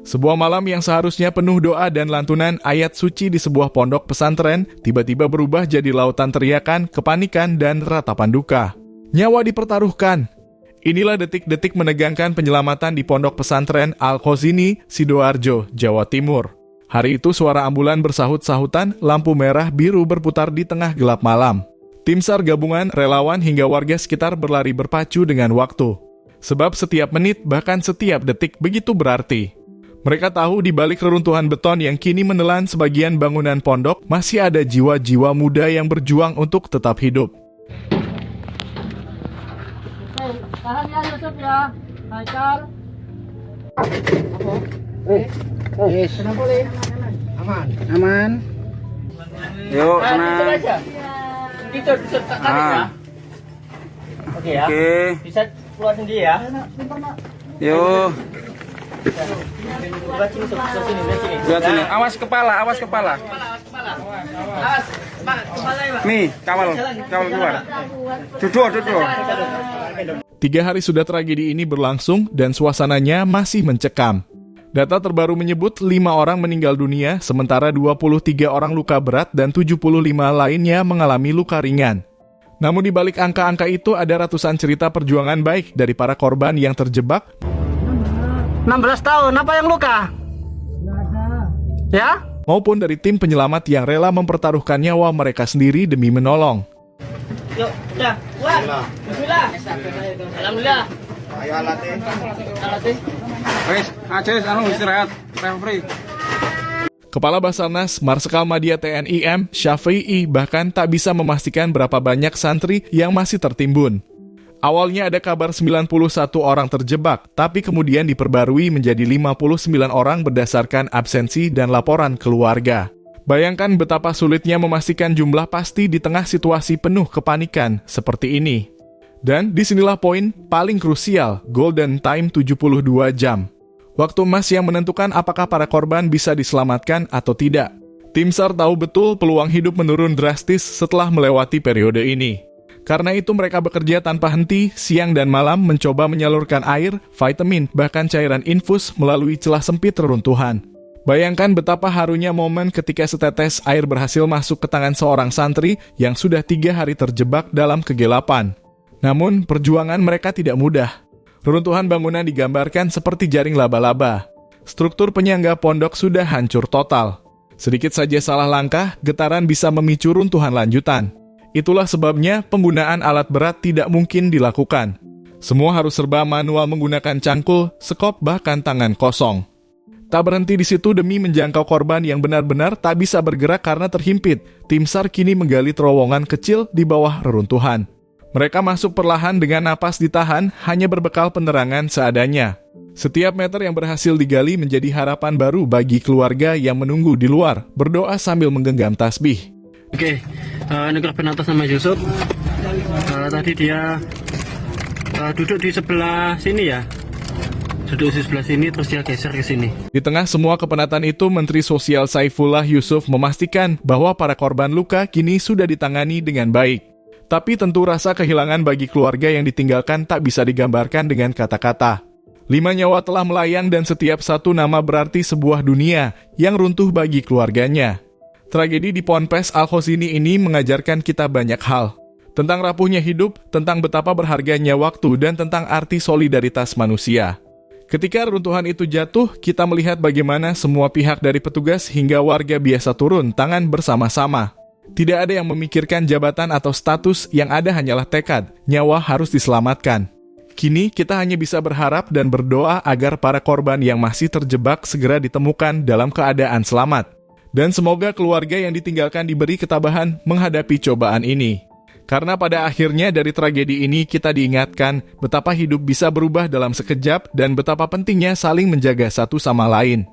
Sebuah malam yang seharusnya penuh doa dan lantunan ayat suci di sebuah pondok pesantren tiba-tiba berubah jadi lautan teriakan, kepanikan, dan ratapan duka. Nyawa dipertaruhkan. Inilah detik-detik menegangkan penyelamatan di pondok pesantren Al-Khozini, Sidoarjo, Jawa Timur. Hari itu suara ambulan bersahut-sahutan, lampu merah biru berputar di tengah gelap malam. Tim SAR gabungan, relawan hingga warga sekitar berlari berpacu dengan waktu. Sebab setiap menit, bahkan setiap detik begitu berarti. Mereka tahu di balik reruntuhan beton yang kini menelan sebagian bangunan pondok, masih ada jiwa-jiwa muda yang berjuang untuk tetap hidup. Tahan ya Yusuf ya, Haikal. Yes. Kenapa boleh? Aman. Yuk, tenang. Bisa tarik ya. Oke ya. Oke. Bisa keluar sendiri ya. Yuk. Buat sini, sini. Buat sini. Awas kepala, awas kepala. Awas, kepala ya, Pak. Nih, kawal keluar. Duduk. 3 hari sudah tragedi ini berlangsung dan suasananya masih mencekam. Data terbaru menyebut 5 orang meninggal dunia, sementara 23 orang luka berat dan 75 lainnya mengalami luka ringan. Namun di balik angka-angka itu ada ratusan cerita perjuangan baik dari para korban yang terjebak 16 tahun, apa yang luka? Ya? maupun dari tim penyelamat yang rela mempertaruhkan nyawa mereka sendiri demi menolong. Yuk, udah. Kuat. Bismillah. Alhamdulillah. Ayo alatnya. Alatnya. Wes, Aceh istirahat. Free. Kepala Basarnas Marsikal Madya TNI M. Syafi'i bahkan tak bisa memastikan berapa banyak santri yang masih tertimbun. Awalnya ada kabar 91 orang terjebak, tapi kemudian diperbarui menjadi 59 orang berdasarkan absensi dan laporan keluarga. Bayangkan betapa sulitnya memastikan jumlah pasti di tengah situasi penuh kepanikan seperti ini. Dan disinilah poin paling krusial, golden time 72 jam. Waktu emas yang menentukan apakah para korban bisa diselamatkan atau tidak. Tim SAR tahu betul peluang hidup menurun drastis setelah melewati periode ini. Karena itu mereka bekerja tanpa henti, siang dan malam mencoba menyalurkan air, vitamin, bahkan cairan infus melalui celah sempit reruntuhan. Bayangkan betapa harunya momen ketika setetes air berhasil masuk ke tangan seorang santri yang sudah 3 hari terjebak dalam kegelapan. Namun, perjuangan mereka tidak mudah. Reruntuhan bangunan digambarkan seperti jaring laba-laba. Struktur penyangga pondok sudah hancur total. Sedikit saja salah langkah, getaran bisa memicu runtuhan lanjutan. Itulah sebabnya penggunaan alat berat tidak mungkin dilakukan. Semua harus serba manual menggunakan cangkul, sekop, bahkan tangan kosong. Tak berhenti di situ demi menjangkau korban yang benar-benar tak bisa bergerak karena terhimpit. Tim SAR kini menggali terowongan kecil di bawah reruntuhan. Mereka masuk perlahan dengan napas ditahan, hanya berbekal penerangan seadanya. Setiap meter yang berhasil digali menjadi harapan baru bagi keluarga yang menunggu di luar, berdoa sambil menggenggam tasbih. Oke, ini korban atas nama Yusuf. Tadi dia duduk di sebelah sini ya. Duduk di sebelah sini, terus dia geser ke sini. Di tengah semua kepenatan itu, Menteri Sosial Saifullah Yusuf memastikan bahwa para korban luka kini sudah ditangani dengan baik. Tapi tentu rasa kehilangan bagi keluarga yang ditinggalkan tak bisa digambarkan dengan kata-kata. 5 nyawa telah melayang dan setiap satu nama berarti sebuah dunia yang runtuh bagi keluarganya. Tragedi di Ponpes Al-Khozini ini mengajarkan kita banyak hal. Tentang rapuhnya hidup, tentang betapa berharganya waktu, dan tentang arti solidaritas manusia. Ketika runtuhan itu jatuh, kita melihat bagaimana semua pihak dari petugas hingga warga biasa turun tangan bersama-sama. Tidak ada yang memikirkan jabatan atau status, yang ada hanyalah tekad, nyawa harus diselamatkan. Kini kita hanya bisa berharap dan berdoa agar para korban yang masih terjebak segera ditemukan dalam keadaan selamat. Dan semoga keluarga yang ditinggalkan diberi ketabahan menghadapi cobaan ini. Karena pada akhirnya dari tragedi ini kita diingatkan betapa hidup bisa berubah dalam sekejap dan betapa pentingnya saling menjaga satu sama lain.